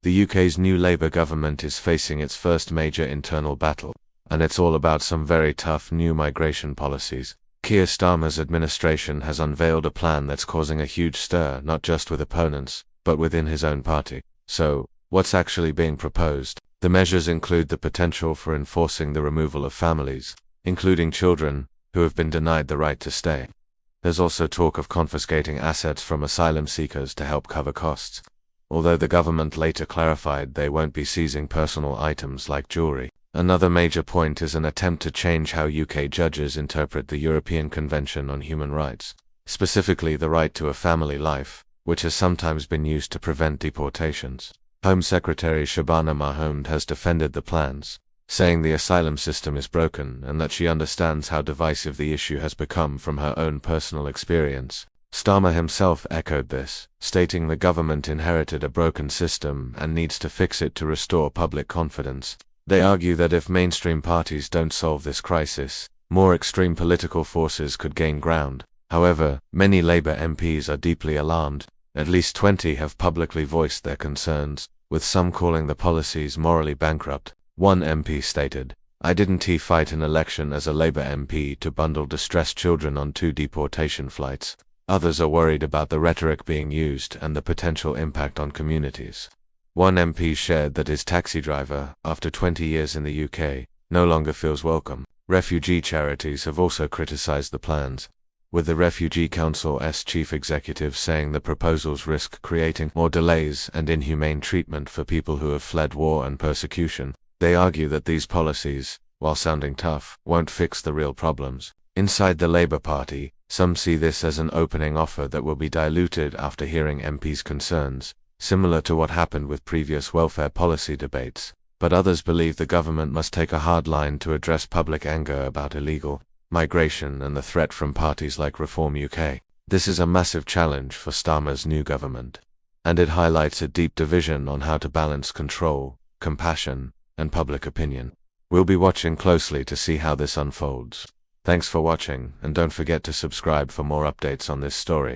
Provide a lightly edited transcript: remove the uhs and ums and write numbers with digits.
The UK's new Labour government is facing its first major internal battle, and it's all about some very tough new migration policies. Keir Starmer's administration has unveiled a plan that's causing a huge stir, not just with opponents, but within his own party. So, what's actually being proposed? The measures include the potential for enforcing the removal of families, including children, who have been denied the right to stay. There's also talk of confiscating assets from asylum seekers to help cover costs, although the government later clarified they won't be seizing personal items like jewelry. Another major point is an attempt to change how UK judges interpret the European Convention on Human Rights, specifically the right to a family life, which has sometimes been used to prevent deportations. Home Secretary Shabana Mahmood has defended the plans, saying the asylum system is broken and that she understands how divisive the issue has become from her own personal experience. Starmer himself echoed this, stating the government inherited a broken system and needs to fix it to restore public confidence. They argue that if mainstream parties don't solve this crisis, more extreme political forces could gain ground. However, many Labour MPs are deeply alarmed. At least 20 have publicly voiced their concerns, with some calling the policies morally bankrupt. One MP stated, "I didn't fight an election as a Labour MP to bundle distressed children on 2 deportation flights." Others are worried about the rhetoric being used and the potential impact on communities. One MP shared that his taxi driver, after 20 years in the UK, no longer feels welcome. Refugee charities have also criticised the plans, with the Refugee Council's chief executive saying the proposals risk creating more delays and inhumane treatment for people who have fled war and persecution. They argue that these policies, while sounding tough, won't fix the real problems. Inside the Labour Party, some see this as an opening offer that will be diluted after hearing MPs' concerns, similar to what happened with previous welfare policy debates. But others believe the government must take a hard line to address public anger about illegal migration and the threat from parties like Reform UK. This is a massive challenge for Starmer's new government, and it highlights a deep division on how to balance control, compassion, and public opinion. We'll be watching closely to see how this unfolds. Thanks for watching, and don't forget to subscribe for more updates on this story.